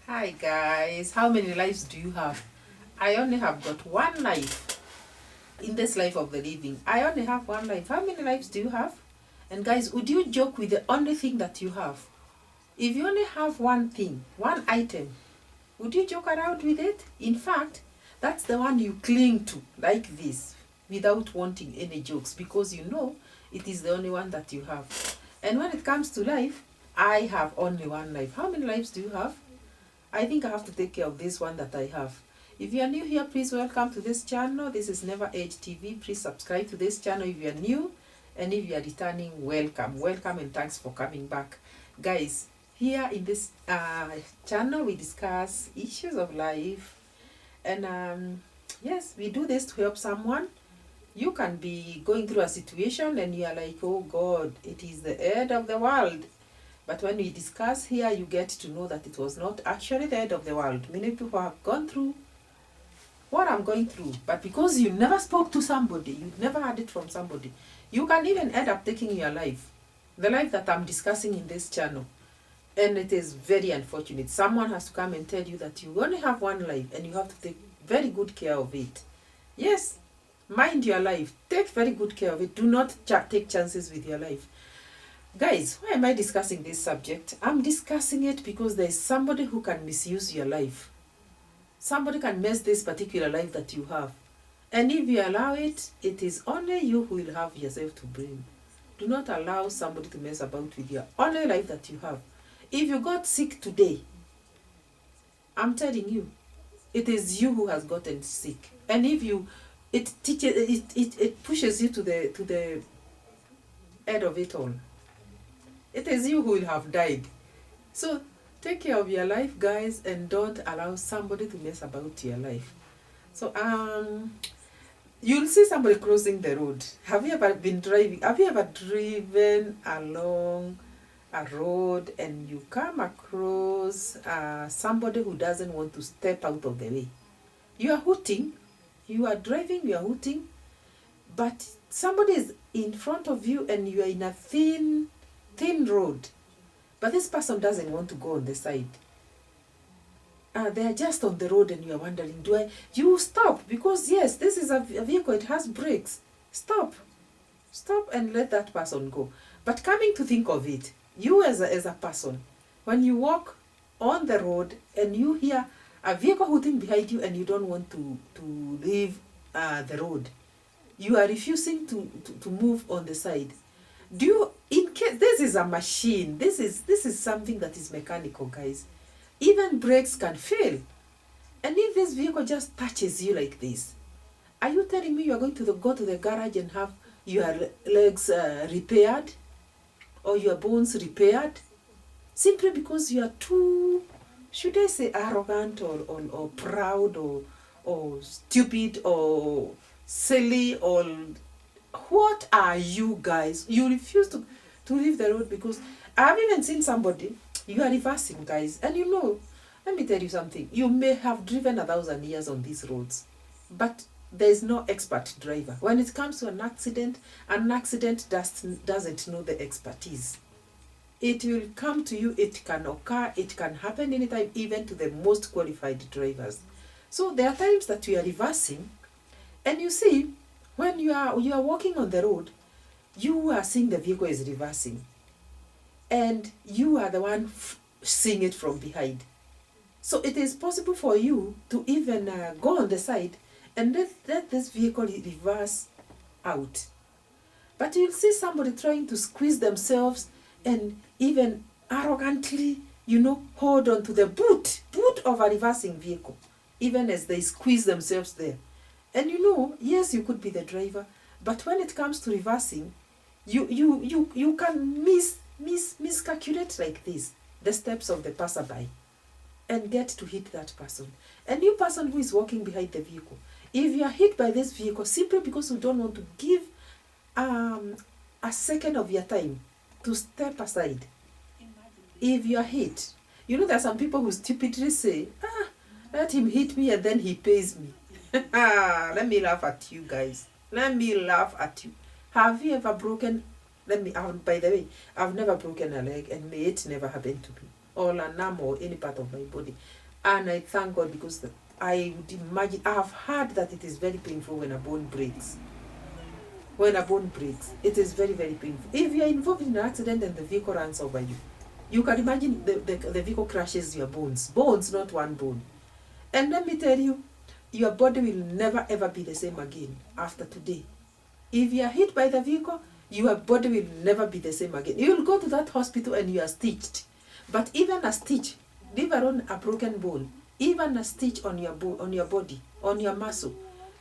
Hi guys, how many lives do you have? I only have got one life in this life of the living. I only have one life. How many lives do you have? And guys, would you joke with the only thing that you have? If you only have one thing, one item, would you joke around with it? In fact, that's the one you cling to like this without wanting any jokes because you know it is the only one that you have. And when it comes to life, I have only one life. How many lives do you have? I think I have to take care of this one that I have. If you are new here, please welcome to this channel. This is Never Age TV. Please subscribe to this channel if you are new. And if you are returning, welcome. Welcome and thanks for coming back. Guys, here in this channel, we discuss issues of life. And yes, we do this to help someone. You can be going through a situation and you are like, oh God, it is the end of the world. But when we discuss here, you get to know that it was not actually the end of the world. Many people have gone through what I'm going through. But because you never spoke to somebody, you never heard it from somebody, you can even end up taking your life. The life that I'm discussing in this channel. And it is very unfortunate. Someone has to come and tell you that you only have one life and you have to take very good care of it. Yes, mind your life. Take very good care of it. Do not take chances with your life. Guys, why am I discussing this subject? I'm discussing it because there is somebody who can misuse your life. Somebody can mess this particular life that you have. And if you allow it, it is only you who will have yourself to blame. Do not allow somebody to mess about with your only life that you have. If you got sick today, I'm telling you, it is you who has gotten sick. And if you, it pushes you to the end of it all. It is you who will have died. So take care of your life, guys, and don't allow somebody to mess about your life. So you'll see somebody crossing the road. Have you ever been driving? Have you ever driven along a road and you come across somebody who doesn't want to step out of the way? You are hooting. You are driving, you are hooting, but somebody is in front of you and you are in a thin road, but this person doesn't want to go on the side. They are just on the road and you are wondering, you stop? Because yes, this is a vehicle, it has brakes. Stop and let that person go. But coming to think of it, you as a person, when you walk on the road and you hear a vehicle hooting behind you and you don't want to leave the road, you are refusing to move on the side. Do you, in case this is a machine, this is something that is mechanical, guys. Even brakes can fail. And if this vehicle just touches you like this, are you telling me you are going to go to the garage and have your legs repaired or your bones repaired simply because you are too, should I say, arrogant or proud or stupid or silly or what are you guys? You refuse to leave the road because I've even seen somebody, you are reversing, guys, and you know, let me tell you something, you may have driven 1,000 years on these roads, but there is no expert driver. When it comes to an accident doesn't know the expertise. It will come to you, it can occur, it can happen anytime, even to the most qualified drivers. So there are times that you are reversing, and you see, when you are walking on the road, you are seeing the vehicle is reversing. And you are the one seeing it from behind. So it is possible for you to even go on the side and let this vehicle reverse out. But you'll see somebody trying to squeeze themselves and even arrogantly, hold on to the boot of a reversing vehicle, even as they squeeze themselves there. And yes, you could be the driver, but when it comes to reversing, you can miscalculate like this, the steps of the passerby, and get to hit that person. And you person who is walking behind the vehicle, if you are hit by this vehicle simply because you don't want to give a second of your time to step aside, if you are hit, there are some people who stupidly say, let him hit me and then he pays me. Let me laugh at you guys. Let me laugh at you. Have you ever broken, by the way, I've never broken a leg and may it never happen to me. or an arm or any part of my body. And I thank God, because I would imagine, I have heard that it is very painful when a bone breaks. When a bone breaks, it is very, very painful. If you are involved in an accident and the vehicle runs over you, you can imagine the vehicle crashes your bones. Bones, not one bone. And let me tell you, your body will never ever be the same again after today. If you are hit by the vehicle, your body will never be the same again. You will go to that hospital and you are stitched. But even a stitch, leave alone a broken bone, even a stitch on your body, on your muscle.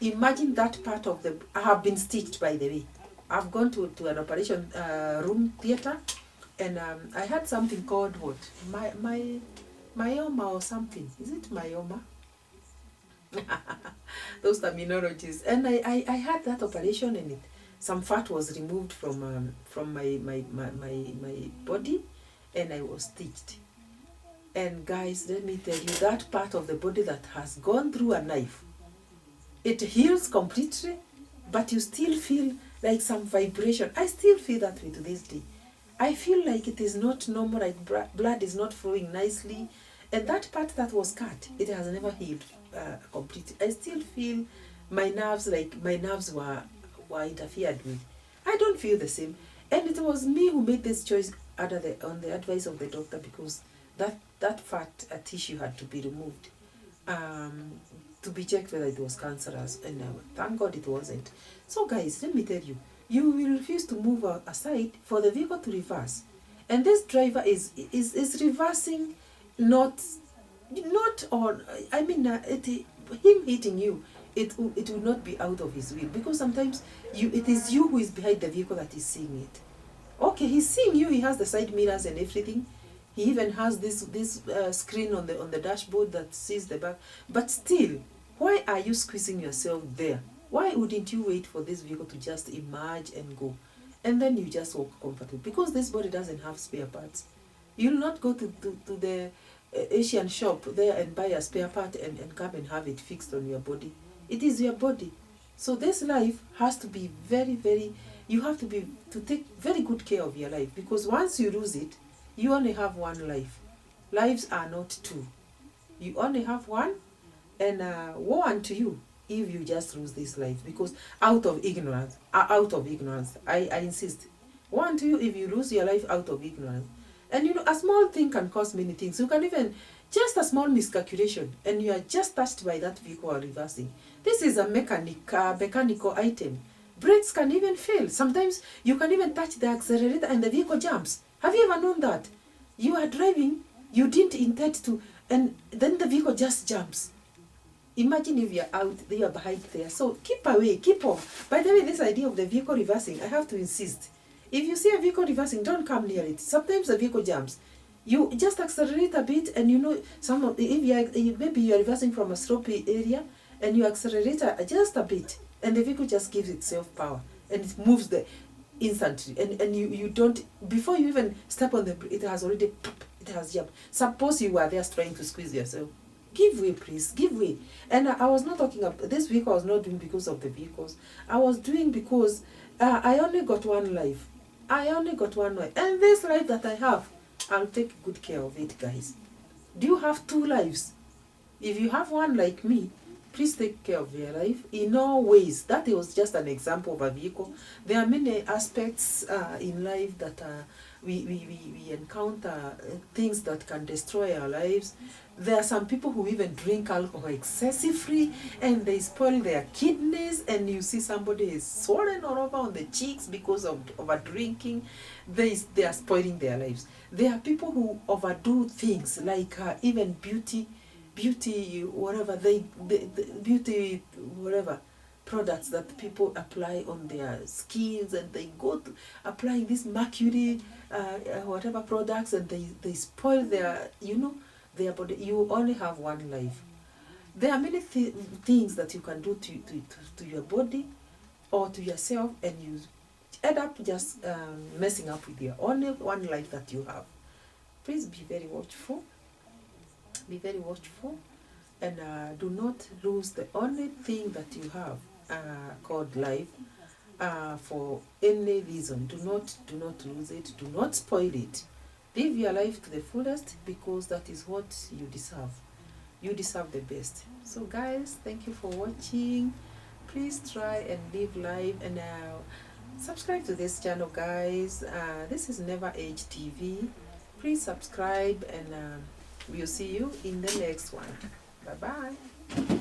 Imagine that part of the... I have been stitched, by the way. I've gone to an operation room theater, and I had something called what? Myoma or something. Is it myoma? Those terminologies. And I had that operation, and some fat was removed from my body, and I was stitched. And guys, let me tell you, that part of the body that has gone through a knife, it heals completely, but you still feel like some vibration. I still feel that way to this day. I feel like it is not normal, like blood is not flowing nicely. And that part that was cut, it has never healed completely. I still feel my nerves, like my nerves were interfered with. I don't feel the same. And it was me who made this choice on the advice of the doctor, because that fat tissue had to be removed. To be checked whether it was cancerous, and thank God it wasn't. So guys, let me tell you, you will refuse to move aside for the vehicle to reverse, and this driver is reversing, not on, I mean, him hitting you, it will not be out of his will, because sometimes it is you who is behind the vehicle that is seeing it. Okay, he's seeing you, he has the side mirrors and everything. He even has this screen on the dashboard that sees the back. But still, why are you squeezing yourself there? Why wouldn't you wait for this vehicle to just emerge and go? And then you just walk comfortably. Because this body doesn't have spare parts. You'll not go to the Asian shop there and buy a spare part and come and have it fixed on your body. It is your body. So this life has to be very, very... You have to take very good care of your life. Because once you lose it, you only have one life. Lives are not two. You only have one, and woe unto you if you just lose this life, because out of ignorance, I insist. Woe unto you if you lose your life out of ignorance. And you know, a small thing can cause many things. You can even, just a small miscalculation, and you are just touched by that vehicle or reversing. This is a mechanical item. Brakes can even fail. Sometimes you can even touch the accelerator and the vehicle jumps. Have you ever known that? You are driving, you didn't intend to, and then the vehicle just jumps. Imagine if you're out there, you're behind there. So keep away, keep off. By the way, this idea of the vehicle reversing, I have to insist. If you see a vehicle reversing, don't come near it. Sometimes the vehicle jumps. You just accelerate a bit, and you know, maybe you're reversing from a slopey area, and you accelerate just a bit, and the vehicle just gives itself power, and it moves instantly, and you don't, before you even step on the brake, it has already, it has jumped. Suppose you were there trying to squeeze yourself. Give way, please, give way. And I was not talking about, this vehicle I was not doing because of the vehicles. I was doing because I only got one life. I only got one life. And this life that I have, I'll take good care of it, guys. Do you have two lives? If you have one like me, please take care of your life in all ways. That was just an example of a vehicle. There are many aspects in life that we encounter, things that can destroy our lives. There are some people who even drink alcohol excessively, and they spoil their kidneys, and you see somebody is swollen all over on the cheeks because of drinking. They are spoiling their lives. There are people who overdo things, like even beauty whatever beauty whatever products that people apply on their skins, and they go to applying this mercury whatever products, and they spoil their their body. You only have one life. There are many things that you can do to your body or to yourself, and you end up just messing up with your only one life that you have. Please be very watchful. Be very watchful, and do not lose the only thing that you have called life for any reason. Do not lose it. Do not spoil it. Live your life to the fullest, because that is what you deserve. You deserve the best. So guys, thank you for watching. Please try and live life, and subscribe to this channel, guys. This is Never Age TV. Please subscribe, and we'll see you in the next one. Bye bye.